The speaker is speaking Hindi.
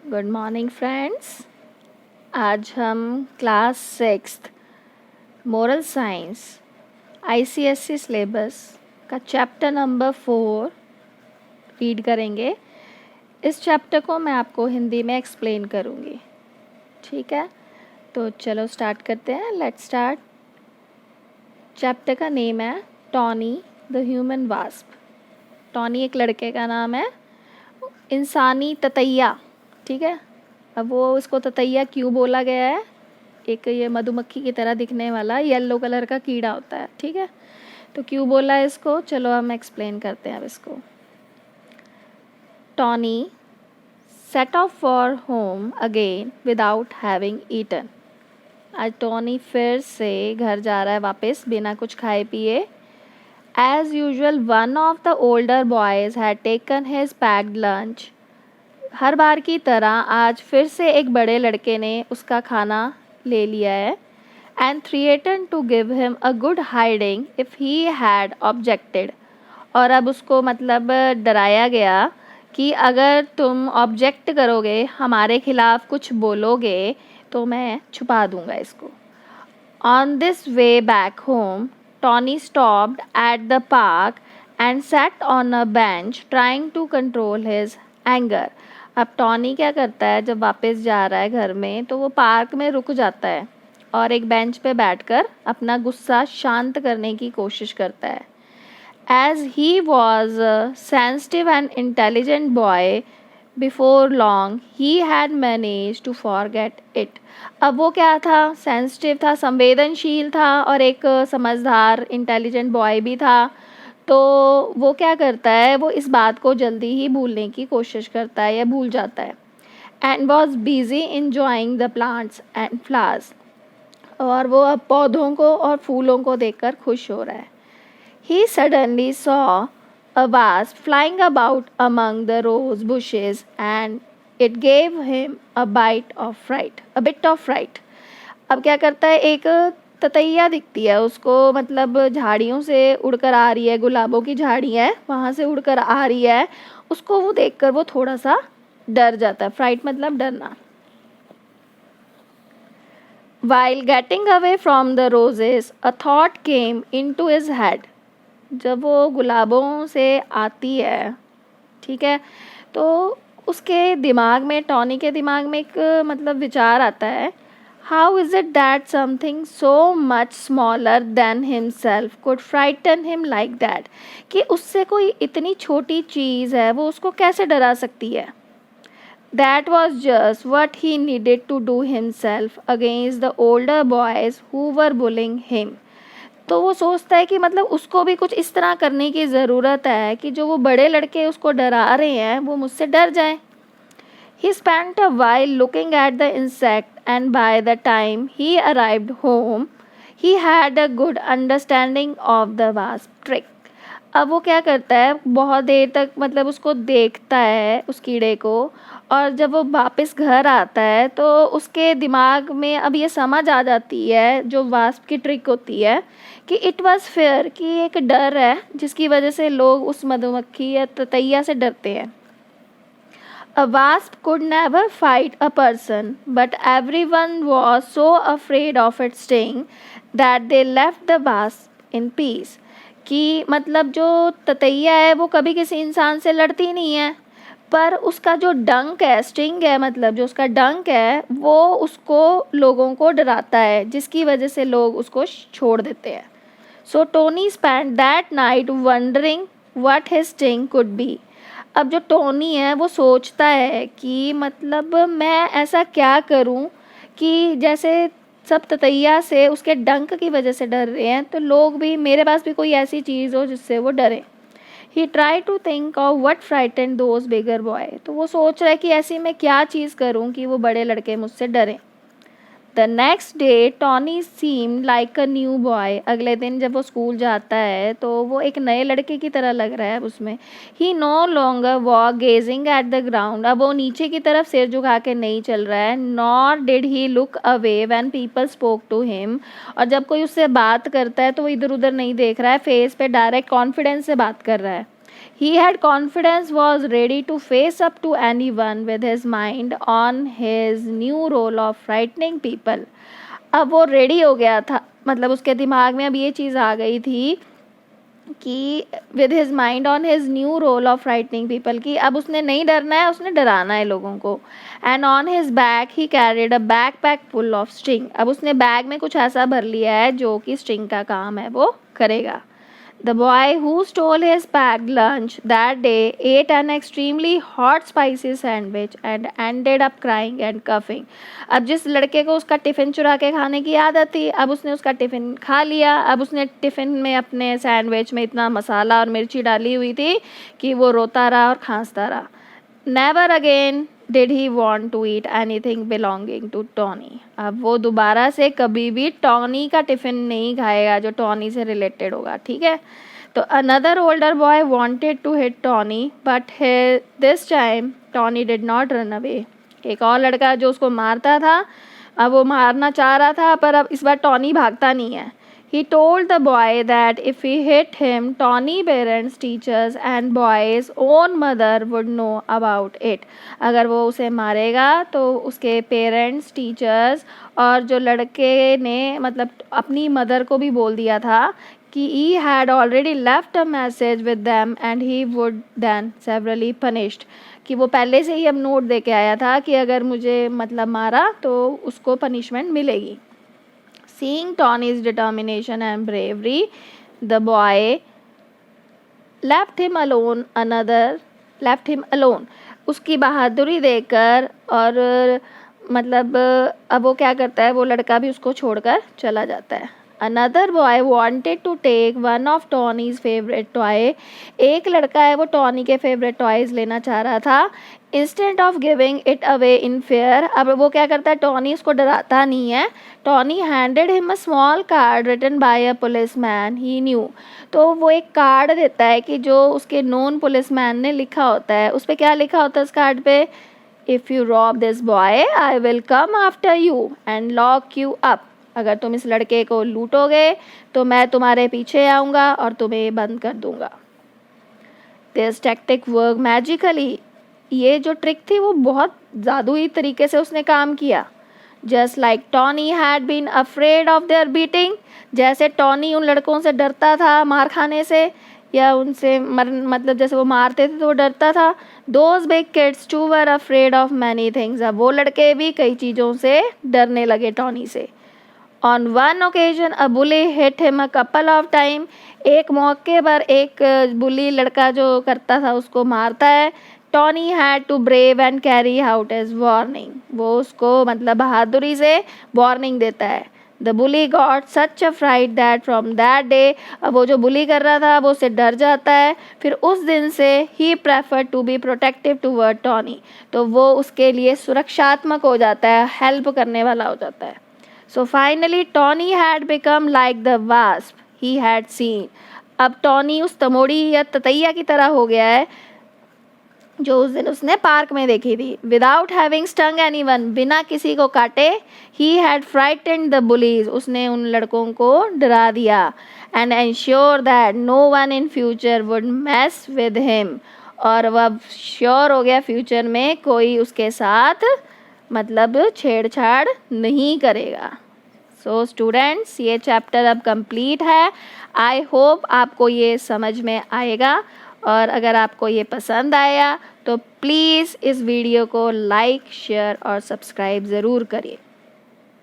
Good morning friends. आज हम class 6 moral science ICSE syllabus का चैप्टर नंबर 4 रीड करेंगे। इस चैप्टर को मैं आपको हिंदी में एक्सप्लेन करूँगी, ठीक है? तो चलो स्टार्ट करते हैं। Let's start. चैप्टर का नेम है Tony the human wasp. Tony एक लड़के का नाम है, इंसानी ततैया, ठीक है? अब वो इसको ततैया क्यों बोला गया है? एक ये मधुमक्खी की तरह दिखने वाला येलो कलर का कीड़ा होता है, ठीक है? तो क्यों बोला है इसको, चलो हम एक्सप्लेन करते हैं अब इसको। Tony set off for home again without having eaten. आज टॉनी फिर से घर जा रहा है वापस बिना कुछ खाए पिए। As usual one of the older boys had taken his packed lunch. हर बार की तरह आज फिर से एक बड़े लड़के ने उसका खाना ले लिया है। And threaten to give him a good hiding if he had objected. और अब उसको मतलब डराया गया कि अगर तुम ऑब्जेक्ट करोगे, हमारे खिलाफ कुछ बोलोगे, तो मैं छुपा दूंगा इसको। On this way back home Tony stopped at the park and sat on a bench trying to control his anger. अब टॉनी क्या करता है, जब वापस जा रहा है घर में तो वो पार्क में रुक जाता है और एक बेंच पे बैठकर अपना गुस्सा शांत करने की कोशिश करता है। As he was a sensitive and intelligent boy before long he had manage to forget it. अब वो क्या था, सेंसिटिव था, संवेदनशील था और एक समझदार इंटेलिजेंट बॉय भी था। तो वो क्या करता है, वो इस बात को जल्दी ही भूलने की कोशिश करता है या भूल जाता है। And was busy enjoying the plants and flowers. और वो अब पौधों को और फूलों को देखकर खुश हो रहा है। He suddenly saw a wasp flying about among the rose bushes and it gave him a bit of fright. अब क्या करता है, एक ततैया दिखती है उसको, मतलब झाड़ियों से उड़कर आ रही है, गुलाबों की झाड़ी है, वहाँ से उड़कर आ रही है। उसको वो देखकर वो थोड़ा सा डर जाता है। फ्राइट मतलब डरना। While getting away from the roses, a thought came into his head. जब वो गुलाबों से आती है, ठीक है, तो उसके दिमाग में, टॉनी के दिमाग में एक मतलब विचार आता है। How is it that something so much smaller than himself could frighten him like that, कि उससे कोई इतनी छोटी चीज़ है वो उसको कैसे डरा सकती है। That was just what he needed to do himself against the older boys who were bullying him. तो वो सोचता है कि मतलब उसको भी कुछ इस तरह करने की ज़रूरत है कि जो वो बड़े लड़के उसको डरा रहे हैं वो मुझसे डर जाएं। He spent a while looking at the insect and by the time he arrived home, he had a good understanding of the wasp trick. अब वो क्या करता है, बहुत देर तक मतलब उसको देखता है उस कीड़े को, और जब वो वापस घर आता है तो उसके दिमाग में अब ये समझ आ जाती है, जो वास्प की ट्रिक होती है, कि इट वाज फेयर, कि एक डर है जिसकी वजह से लोग उस मधुमक्खी या ततैया से डरते हैं। A wasp could never fight a person, but everyone was so afraid of its sting that they left the wasp in peace. कि मतलब जो ततैया है वो कभी किसी इंसान से लड़ती नहीं है, पर उसका जो डंक है, स्टिंग है, मतलब जो उसका डंक है वो उसको लोगों को डराता है, जिसकी वजह से लोग उसको छोड़ देते हैं। So Tony spend that night wondering what his sting could be. अब जो टोनी है वो सोचता है कि मतलब मैं ऐसा क्या करूं कि जैसे सब ततैया से उसके डंक की वजह से डर रहे हैं, तो लोग भी, मेरे पास भी कोई ऐसी चीज़ हो जिससे वो डरे। He try to think of what frighten those bigger boy. तो वो सोच रहा है कि ऐसी मैं क्या चीज़ करूं कि वो बड़े लड़के मुझसे डरें। The next day Tony seem like a new boy. अगले दिन जब वो स्कूल जाता है तो वो एक नए लड़के की तरह लग रहा है उसमें। He no longer walk gazing at the ground. अब वो नीचे की तरफ सिर झुका के नहीं चल रहा है। Nor did he look away when people spoke to him. और जब कोई उससे बात करता है तो वो इधर उधर नहीं देख रहा है, फेस पे डायरेक्ट कॉन्फिडेंस से बात कर रहा है। He had confidence, was ready to face up to anyone with his mind on his new role of frightening people. अब वो रेडी हो गया था, मतलब उसके दिमाग में अब ये चीज़ आ गई थी कि with his mind on his new role of frightening people, कि अब उसने नहीं डरना है, उसने डराना है लोगों को. And on his back he carried a back pack full of string. अब उसने बैग में कुछ ऐसा भर लिया है जो कि स्ट्रिंग का काम है वो करेगा. The boy who stole his packed lunch that day ate an extremely hot spicy sandwich and ended up crying and coughing. अब जिस लड़के को उसका टिफ़िन चुरा के खाने की आदत थी, अब उसने उसका टिफ़िन खा लिया. अब उसने टिफ़िन में अपने सैंडविच में इतना मसाला और मिर्ची डाली हुई थी कि वो रोता रहा और खांसता रहा. Never again did he want to eat anything belonging to Tony. अब वो दोबारा से कभी भी टॉनी का टिफ़िन नहीं खाएगा जो टॉनी से रिलेटेड होगा. ठीक है. तो another older boy wanted to hit Tony, but this time Tony did not run away. एक और लड़का जो उसको मारता था, अब वो मारना चाह रहा था, पर अब इस बार टॉनी भागता नहीं है. He told the boy that if he hit him, Tony parents, teachers and boy's own mother would know about it. अगर वो उसे मारेगा तो उसके पेरेंट्स, टीचर्स और जो लड़के ने मतलब अपनी मदर को भी बोल दिया था कि he had already left a message with them and he would then severally punished. कि वो पहले से ही अब नोट दे के आया था कि अगर मुझे मतलब मारा तो उसको पनिशमेंट मिलेगी. Seeing Tony's determination and bravery, the boy left him alone. उसकी बहादुरी देखकर और मतलब अब वो क्या करता है, वो लड़का भी उसको छोड़कर चला जाता है. Another boy wanted to take one of Tony's favorite toy. एक लड़का है वो टॉनी के फेवरेट टॉयज लेना चाह रहा था. Instead of giving it away in fear, अब वो क्या करता है, टॉनी उसको डराता नहीं है. Tony handed him a small card written by a policeman he knew. तो वो एक कार्ड देता है कि जो उसके नोन पुलिसमैन ने लिखा होता है. उस पर क्या लिखा होता है उस कार्ड पे? If you rob this boy, I will come after you and lock you up. अगर तुम इस लड़के को लूटोगे तो मैं तुम्हारे पीछे आऊँगा और तुम्हें बंद कर दूँगा. This tactic worked magically. ये जो ट्रिक थी वो बहुत जादुई तरीके से उसने काम किया. Just like Tony had been afraid of their beating, जैसे टॉनी उन लड़कों से डरता था मार खाने से या उनसे मतलब जैसे वो मारते थे तो वो डरता था. Those big kids too were afraid of many things. अब वो लड़के भी कई चीज़ों से डरने लगे टॉनी से. On one occasion a bully hit him a couple of times. एक मौके पर एक बुली लड़का जो करता था उसको मारता है. Tony had to brave and carry out his warning. वो उसको मतलब बहादुरी से वार्निंग देता है. The bully got such a fright that from that day, अब वो जो बुली कर रहा था वो उससे डर जाता है. फिर उस दिन से he preferred to be protective toward Tony. तो वो उसके लिए सुरक्षात्मक हो जाता है, हेल्प करने वाला हो जाता है. So finally Tony had become like the wasp he had seen. अब टॉनी उस तमोड़ी या ततैया की तरह हो गया है जो उस दिन उसने पार्क में देखी थी. Without having stung anyone, बिना किसी को काटे, he had frightened the bullies. उसने उन लड़कों को डरा दिया. And ensure that no one in future would mess with him. और वह श्योर हो गया फ्यूचर में कोई उसके साथ मतलब छेड़छाड़ नहीं करेगा. सो स्टूडेंट्स, ये चैप्टर अब कंप्लीट है. आई होप आपको ये समझ में आएगा और अगर आपको ये पसंद आया तो प्लीज़ इस वीडियो को लाइक, शेयर और सब्सक्राइब ज़रूर करिए.